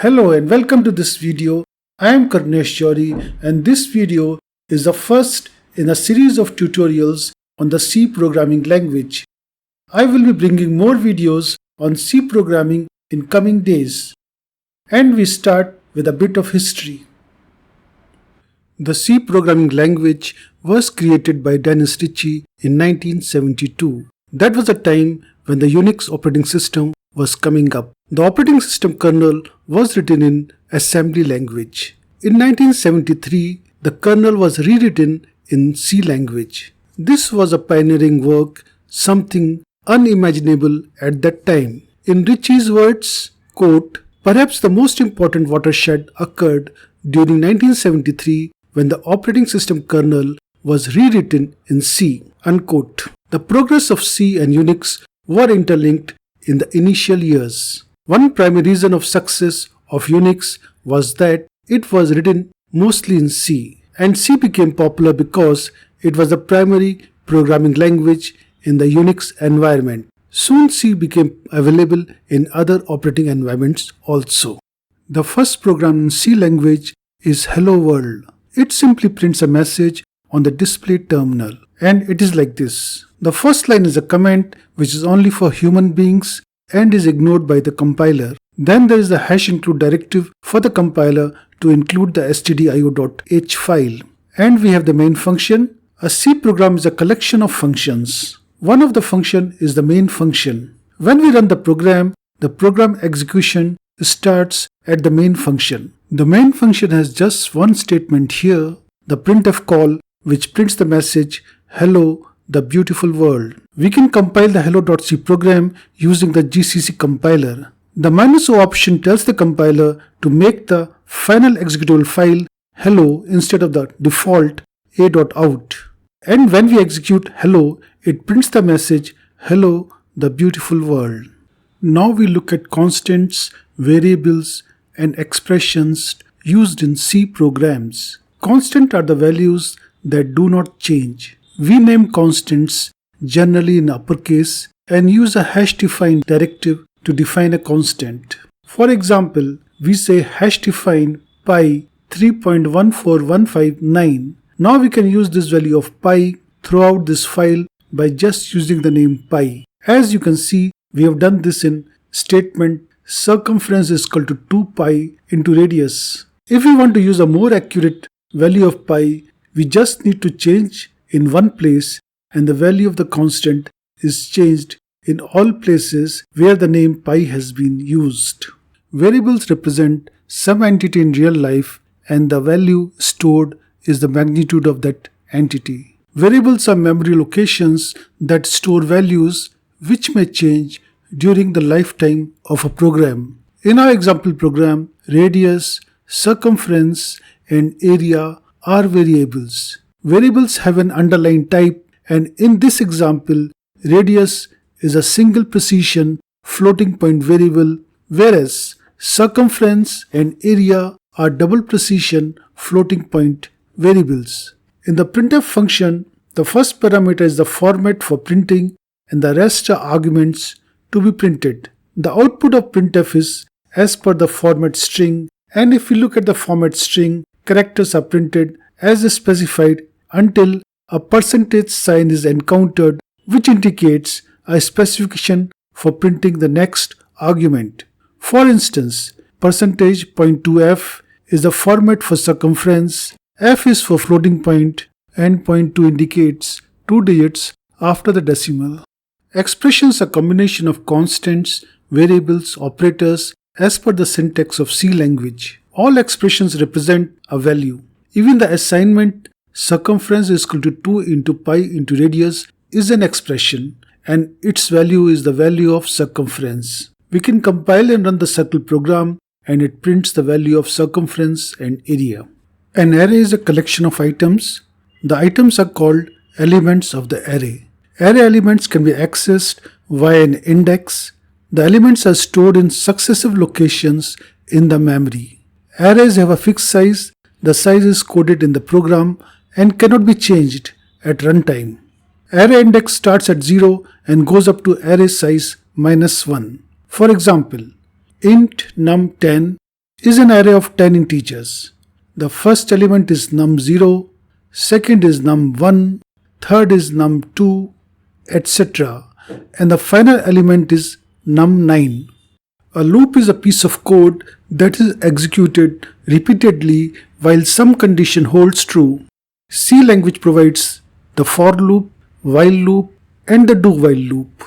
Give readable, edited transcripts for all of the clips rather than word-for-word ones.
Hello and welcome to this video. I am Karnesh Jory and this video is the first in a series of tutorials on the C programming language. I will be bringing more videos on C programming in coming days. And we start with a bit of history. The C programming language was created by Dennis Ritchie in 1972. That was a time when the Unix operating system was coming up. The operating system kernel was written in assembly language. In 1973, the kernel was rewritten in C language. This was a pioneering work, something unimaginable at that time. In Ritchie's words, quote, "Perhaps the most important watershed occurred during 1973 when the operating system kernel was rewritten in C." Unquote. The progress of C and Unix were interlinked in the initial years. One primary reason of success of Unix was that it was written mostly in C, and C became popular because it was the primary programming language in the Unix environment. Soon C became available in other operating environments also. The first program in C language is Hello World. It simply prints a message on the display terminal, and it is like this. The first line is a comment which is only for human beings and is ignored by the compiler. Then there is the #include directive for the compiler to include the stdio.h file. And we have the main function. A C program is a collection of functions. One of the function is the main function. When we run the program execution starts at the main function. The main function has just one statement here, the printf call, which prints the message, "Hello, the beautiful world." We can compile the hello.c program using the GCC compiler. The -o option tells the compiler to make the final executable file hello instead of the default a.out. And when we execute hello, it prints the message, "Hello, the beautiful world." Now we look at constants, variables, and expressions used in C programs. Constants are the values that do not change. We name constants generally in uppercase and use a #define directive to define a constant. For example, we say #define pi 3.14159. Now we can use this value of pi throughout this file by just using the name pi. As you can see, we have done this in statement circumference is equal to 2 pi into radius. If we want to use a more accurate value of pi, we just need to change in one place and the value of the constant is changed in all places where the name pi has been used. Variables represent some entity in real life and the value stored is the magnitude of that entity. Variables are memory locations that store values which may change during the lifetime of a program. In our example program, radius, circumference, and area are variables. Variables have an underlying type, and in this example, radius is a single precision floating point variable, whereas circumference and area are double precision floating point variables. In the printf function, the first parameter is the format for printing and the rest are arguments to be printed. The output of printf is as per the format string, and if we look at the format string, characters are printed as specified until a percentage sign is encountered, which indicates a specification for printing the next argument. For instance, %.2f is the format for circumference, f is for floating point, and .2 indicates 2 digits after the decimal. Expressions are a combination of constants, variables, operators as per the syntax of C language. All expressions represent a value. Even the assignment circumference is equal to 2 into pi into radius is an expression, and its value is the value of circumference. We can compile and run the circle program and it prints the value of circumference and area. An array is a collection of items. The items are called elements of the array. Array elements can be accessed via an index. The elements are stored in successive locations in the memory. Arrays have a fixed size. The size is coded in the program and cannot be changed at runtime. Array index starts at 0 and goes up to array size -1. For example, int num10 is an array of 10 integers. The first element is num0, second is num1, third is num2, etc. And the final element is num9. A loop is a piece of code that is executed repeatedly while some condition holds true. C language provides the for loop, while loop, and the do while loop.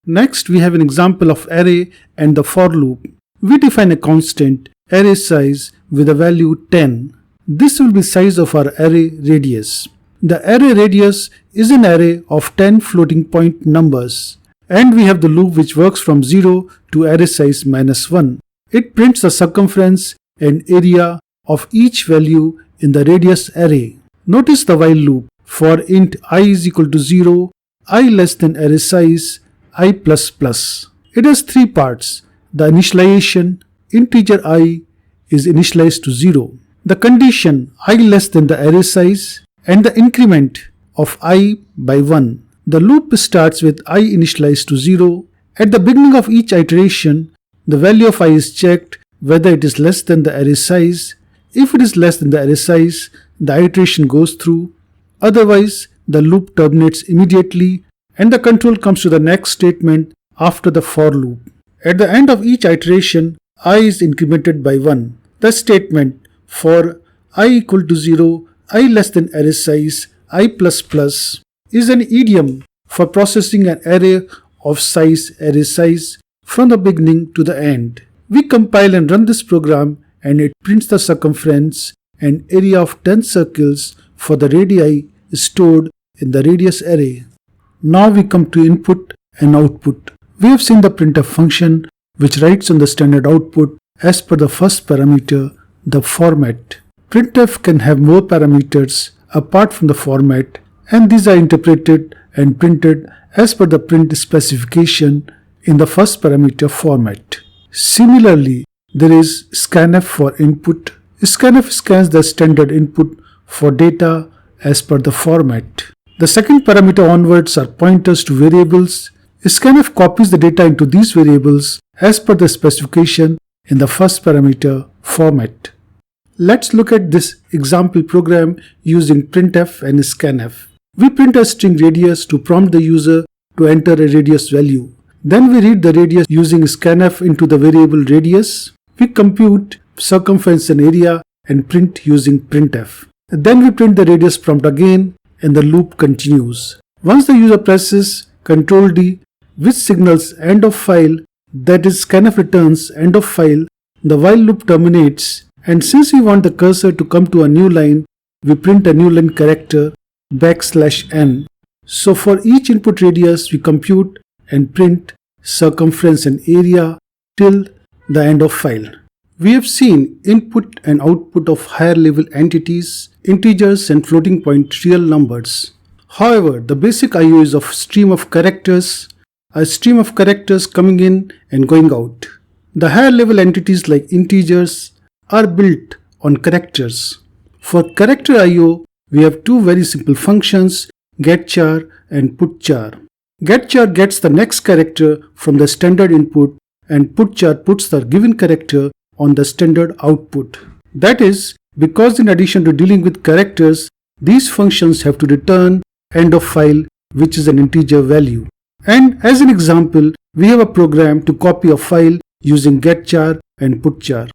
Next, we have an example of array and the for loop. We define a constant array size with a value 10. This will be size of our array radius. The array radius is an array of 10 floating point numbers. And we have the loop which works from 0 to array size -1. It prints the circumference and area of each value in the radius array. Notice the while loop. For int I is equal to 0, I less than array size, I plus plus. It has three parts. The initialization, integer I is initialized to 0. The condition I less than the array size and the increment of I by 1. The loop starts with I initialized to 0. At the beginning of each iteration, the value of I is checked whether it is less than the array size. If it is less than the array size, the iteration goes through. Otherwise, the loop terminates immediately and the control comes to the next statement after the for loop. At the end of each iteration, I is incremented by 1. The statement for I equal to 0, I less than array size, I plus plus is an idiom for processing an array of size array size from the beginning to the end. We compile and run this program and it prints the circumference and area of 10 circles for the radii stored in the radius array. Now we come to input and output. We have seen the printf function which writes on the standard output as per the first parameter, the format. Printf can have more parameters apart from the format, and these are interpreted and printed as per the print specification in the first parameter format. Similarly, there is scanf for input. Scanf scans the standard input for data as per the format. The second parameter onwards are pointers to variables. Scanf copies the data into these variables as per the specification in the first parameter format. Let's look at this example program using printf and scanf. We print a string radius to prompt the user to enter a radius value. Then we read the radius using scanf into the variable radius. We compute circumference and area and print using printf. Then we print the radius prompt again and the loop continues. Once the user presses Ctrl D, which signals end of file, that is scanf returns end of file, the while loop terminates, and since we want the cursor to come to a new line, we print a new line character \n. So for each input radius we compute and print circumference and area till the end of file. We have seen input and output of higher level entities, integers and floating point real numbers. However, the basic IO is of stream of characters, a stream of characters coming in and going out. The higher level entities like integers are built on characters. For character IO, we have two very simple functions, getChar and putChar. GetChar gets the next character from the standard input and putChar puts the given character on the standard output. That is, because in addition to dealing with characters, these functions have to return end of file, which is an integer value. And as an example, we have a program to copy a file using getChar and putChar.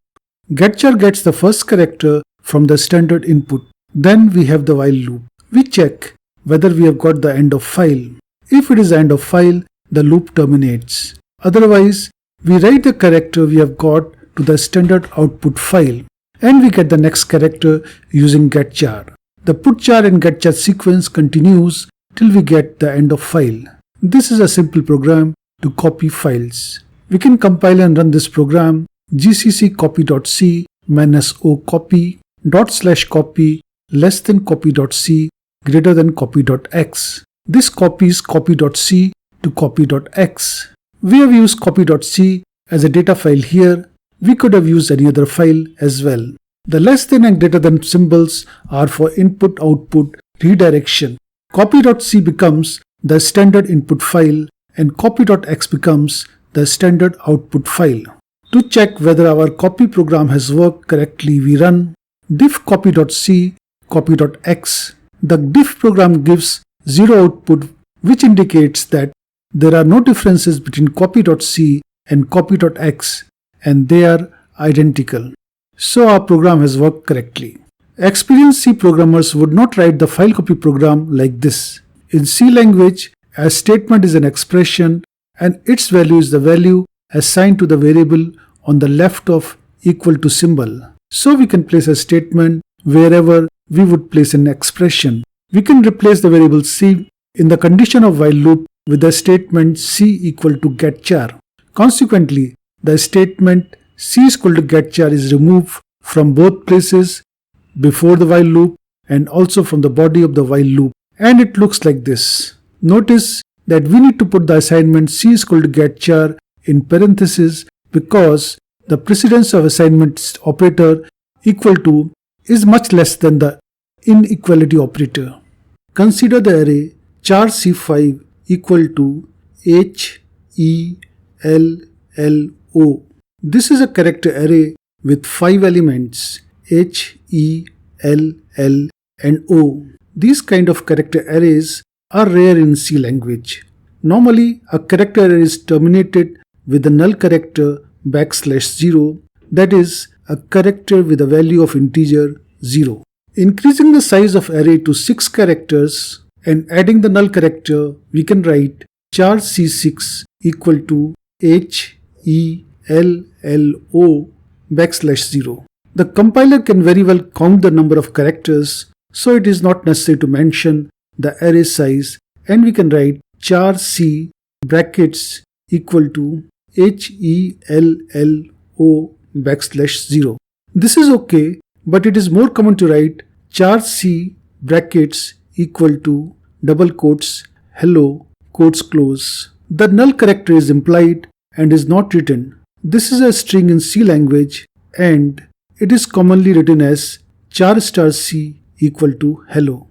GetChar gets the first character from the standard input. Then we have the while loop. We check whether we have got the end of file. If it is end of file, the loop terminates. Otherwise, we write the character we have got to the standard output file and we get the next character using getChar. The putChar and getChar sequence continues till we get the end of file. This is a simple program to copy files. We can compile and run this program gcc copy.c -o copy /copy less than copy.c greater than copy.x. This copies copy.c to copy.x. We have used copy.c as a data file here. We could have used any other file as well. The less than and greater than symbols are for input-output redirection. Copy.c becomes the standard input file and copy.x becomes the standard output file. To check whether our copy program has worked correctly, we run diff copy.c copy.x. The diff program gives 0 output, which indicates that there are no differences between copy.c and copy.x and they are identical. So our program has worked correctly. Experienced C programmers would not write the file copy program like this. In C language, a statement is an expression and its value is the value assigned to the variable on the left of equal to symbol. So we can place a statement wherever we would place an expression. We can replace the variable C in the condition of while loop with the statement C equal to getChar. Consequently, the statement C is equal to getChar is removed from both places, before the while loop and also from the body of the while loop, and it looks like this. Notice that we need to put the assignment C is equal to getChar in parentheses because the precedence of assignment operator equal to is much less than the inequality operator. Consider the array char C5 equal to H, E, L, L, O. This is a character array with 5 elements H, E, L, L and O. These kind of character arrays are rare in C language. Normally, a character array is terminated with the null character \0, that is, a character with a value of integer 0. Increasing the size of array to 6 characters and adding the null character, we can write char C6 equal to H, E, L, L, O \0. The compiler can very well count the number of characters, so it is not necessary to mention the array size, and we can write char C brackets equal to H, E, L, L, O \0. This is okay, but it is more common to write char C brackets equal to double quotes hello quotes close. The null character is implied and is not written. This is a string in C language and it is commonly written as char star C equal to hello.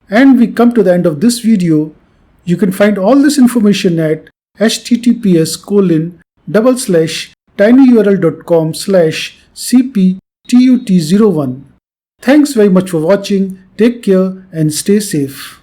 And we come to the end of this video. You can find all this information at https://tinyurl.com/cptut01. Thanks very much for watching. Take care and stay safe.